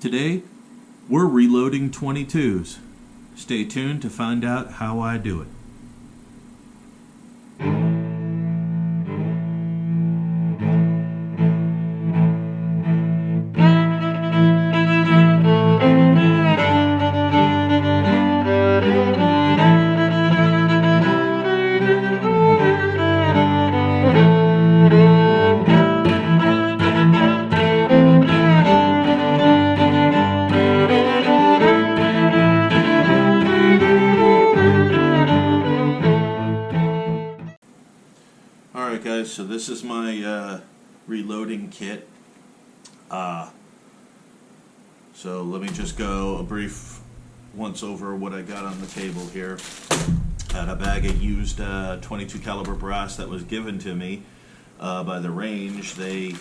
Today, we're reloading 22s. Stay tuned to find out how I do it. Alright guys, so this is my reloading kit. So let me just go a brief once over what I got on the table here. I had a bag of used 22 caliber brass that was given to me by the range. They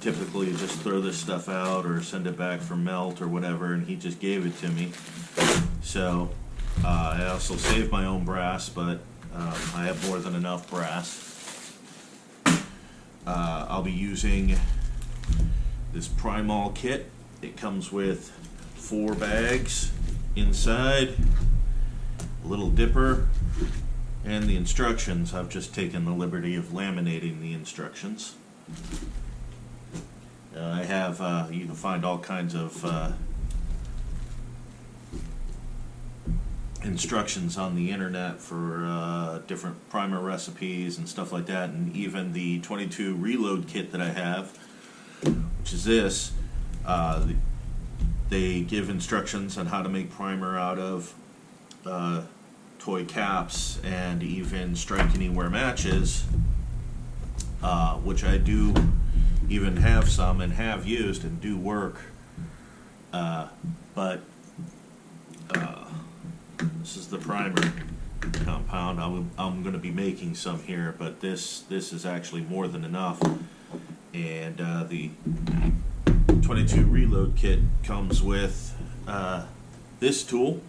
typically just throw this stuff out or send it back for melt or whatever, and he just gave it to me. So I also saved my own brass, but I have more than enough brass. I'll be using this Primal kit. It comes with 4 bags inside, a little dipper, and the instructions. I've just taken the liberty of laminating the instructions. I have, you can find all kinds of instructions on the internet for different primer recipes and stuff like that, and even the 22 reload kit that I have, which is this, they give instructions on how to make primer out of toy caps and even strike anywhere matches, which I do even have some and have used and do work, but this is the primer compound. I'm going to be making some here, but this is actually more than enough. And the 22 reload kit comes with this tool,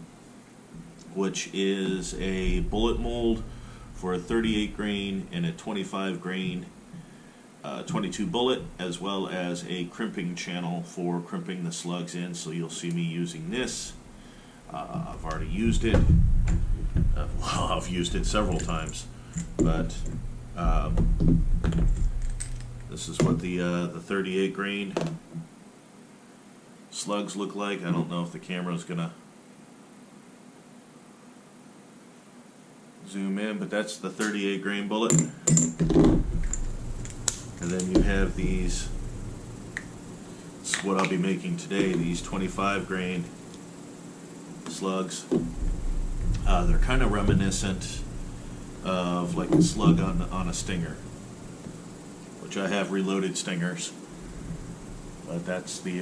which is a bullet mold for a 38 grain and a 25 grain 22 bullet, as well as a crimping channel for crimping the slugs in. So you'll see me using this. I've already used it. Well, I've used it several times, but this is what the 38 grain slugs look like. I don't know if the camera's gonna zoom in, but that's the 38 grain bullet. And then you have these. This is what I'll be making today. These 25 grain slugs. They're kind of reminiscent of like a slug on a stinger, which I have reloaded stingers, but that's the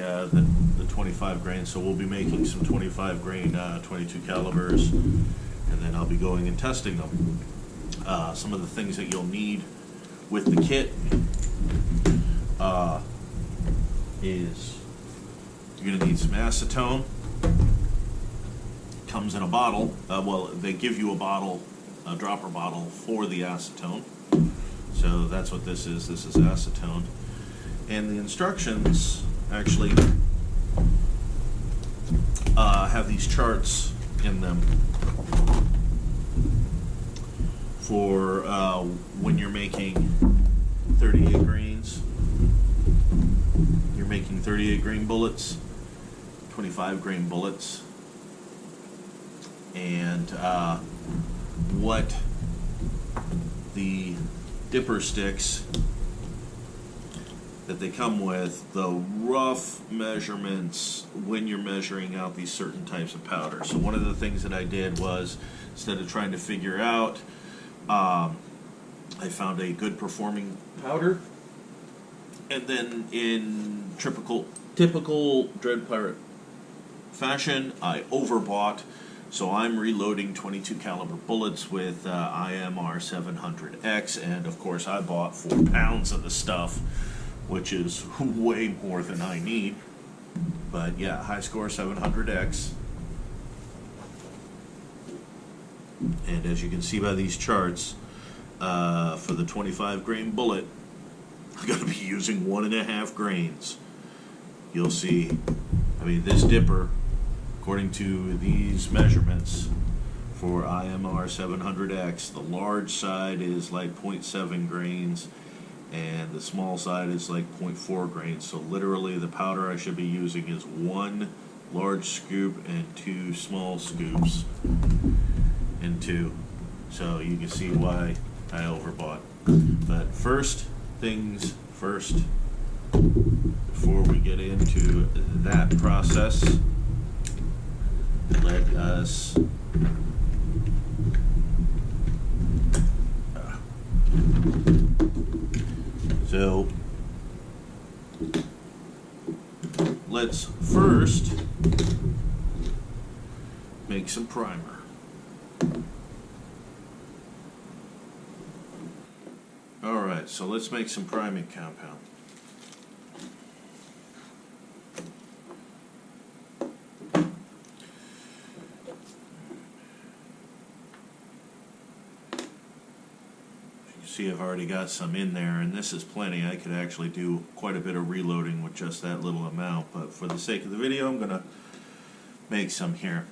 25 grain. So we'll be making some 25 grain 22 calibers, and then I'll be going and testing them. Some of the things that you'll need with the kit is you're going to need some acetone. Comes in a bottle. Well, they give you a bottle, a dropper bottle for the acetone. So that's what this is. This is acetone. And the instructions actually have these charts in them for when you're making 38 grains. You're making 38 grain bullets, 25 grain bullets, and what the dipper sticks that they come with, the rough measurements when you're measuring out these certain types of powder. So one of the things that I did was, instead of trying to figure out, I found a good performing powder, and then in typical Dread Pirate fashion, I overbought. So I'm reloading 22 caliber bullets with IMR 700X, and of course I bought 4 pounds of the stuff, which is way more than I need. But yeah, high score 700X. And as you can see by these charts, for the 25 grain bullet, I'm going to be using 1.5 grains. You'll see I mean, this dipper, according to these measurements for IMR 700X, the large side is like 0.7 grains and the small side is like 0.4 grains. So literally the powder I should be using is 1 large scoop and 2 small scoops and 2. So you can see why I overbought. But first things first, before we get into that process, let us so let's first make some primer. Alright, so let's make some priming compound. See, I've already got some in there, and this is plenty. I could actually do quite a bit of reloading with just that little amount, but for the sake of the video, I'm going to make some here.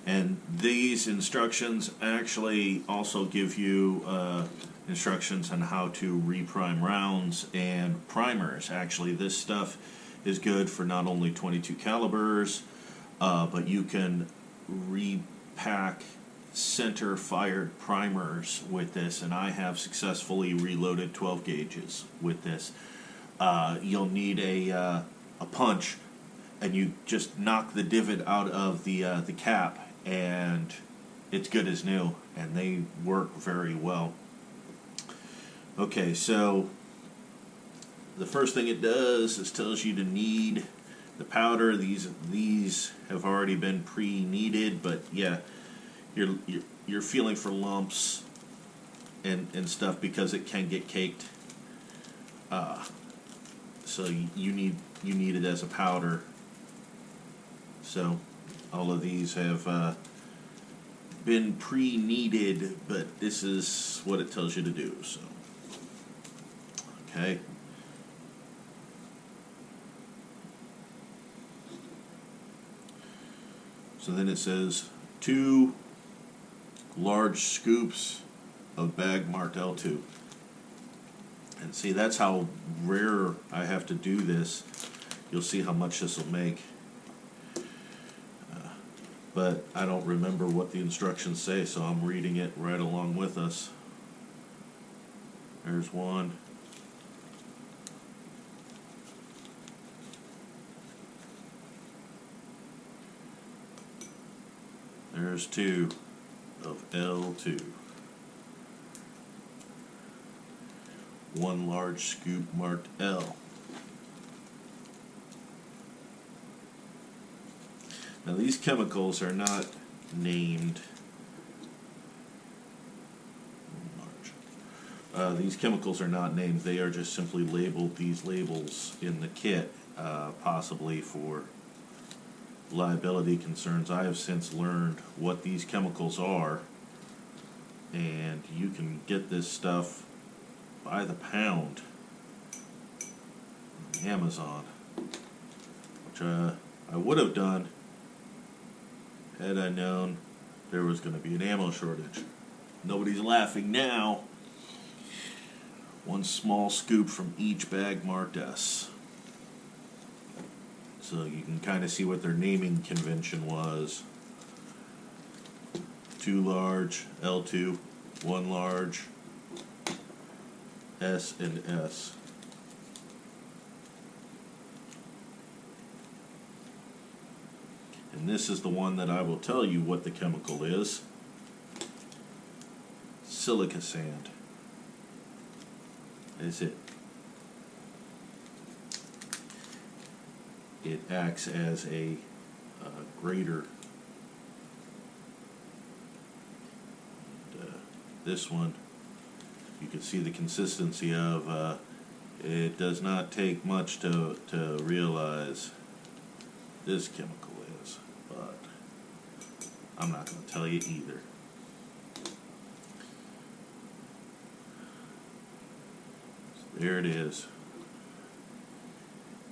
And these instructions actually also give you instructions on how to reprime rounds and primers. Actually, this stuff is good for not only .22 calibers, but you can repack center fired primers with this, and I have successfully reloaded 12 gauges with this. You'll need a punch, and you just knock the divot out of the cap, and it's good as new, and they work very well. Okay, so the first thing it does is tells you to knead the powder. These have already been pre-kneaded, but yeah, you're feeling for lumps and stuff because it can get caked. So you need it as a powder. So all of these have been pre-kneaded, but this is what it tells you to do. So okay. So then it says 2 large scoops of bag marked L2. And see, that's how rare I have to do this. You'll see how much this will make. But I don't remember what the instructions say, so I'm reading it right along with us. There's 1. There's 2 of L2. 1 large scoop marked L. Now these chemicals are not named. These chemicals are not named. They are just simply labeled, these labels in the kit, possibly for liability concerns. I have since learned what these chemicals are, and you can get this stuff by the pound on Amazon, which I would have done had I known there was going to be an ammo shortage. Nobody's laughing now. 1 small scoop from each bag marked S. So you can kind of see what their naming convention was. 2 large, L2, 1 large, S and S. And this is the one that I will tell you what the chemical is. Silica sand. Is it? It acts as a grater. And, this one, you can see the consistency of. It does not take much to realize this chemical is, but I'm not going to tell you either. There it is.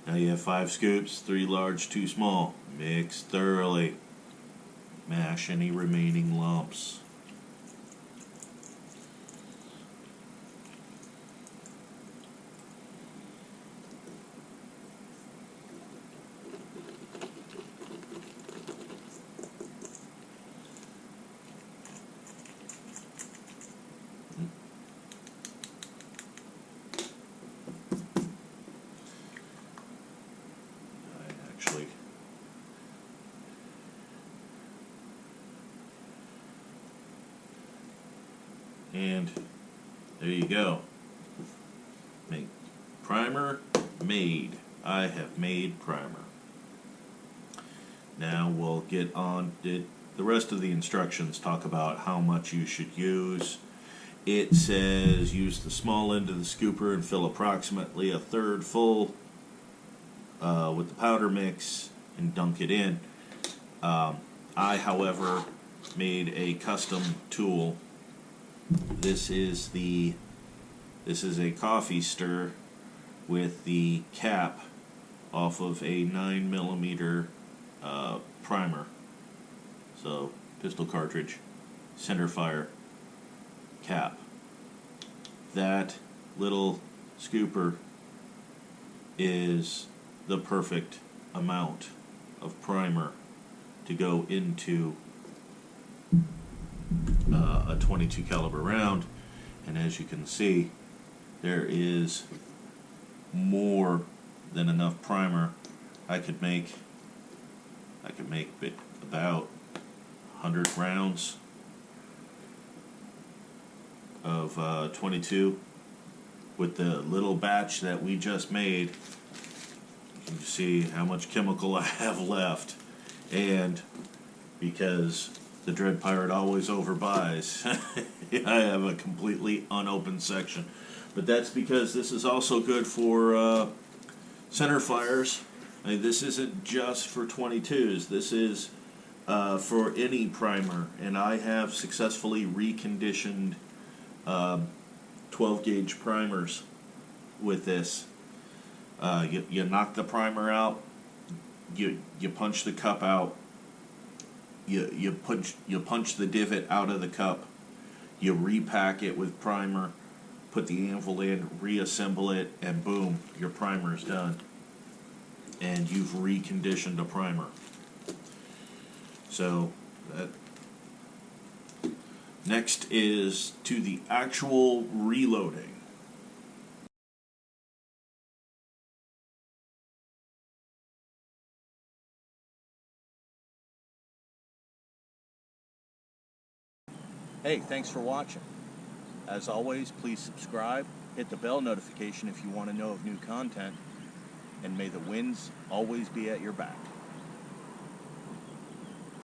Now you have 5 scoops, 3 large, 2 small. Mix thoroughly. Mash any remaining lumps. And there you go. Make primer made. I have made primer. Now we'll get on the rest of the instructions. Talk about how much you should use. It says use the small end of the scooper and fill approximately 1/3 full with the powder mix and dunk it in. I, however, made a custom tool. This is a coffee stir with the cap off of a 9mm primer. So pistol cartridge, center fire, cap. That little scooper is the perfect amount of primer to go into a .22 caliber round, and as you can see, there is more than enough primer. I could make about 100 rounds of .22 with the little batch that we just made. You can see how much chemical I have left, and because the Dread Pirate always overbuys, I have a completely unopened section. But that's because this is also good for center fires. I mean, this isn't just for .22s. This is for any primer. And I have successfully reconditioned 12-gauge primers with this. You knock the primer out, you punch the cup out, you punch the divot out of the cup, you repack it with primer, put the anvil in, reassemble it, and boom, your primer is done. And you've reconditioned a primer. So that next is to the actual reloading. Hey, thanks for watching. As always, please subscribe, hit the bell notification if you want to know of new content, and may the winds always be at your back.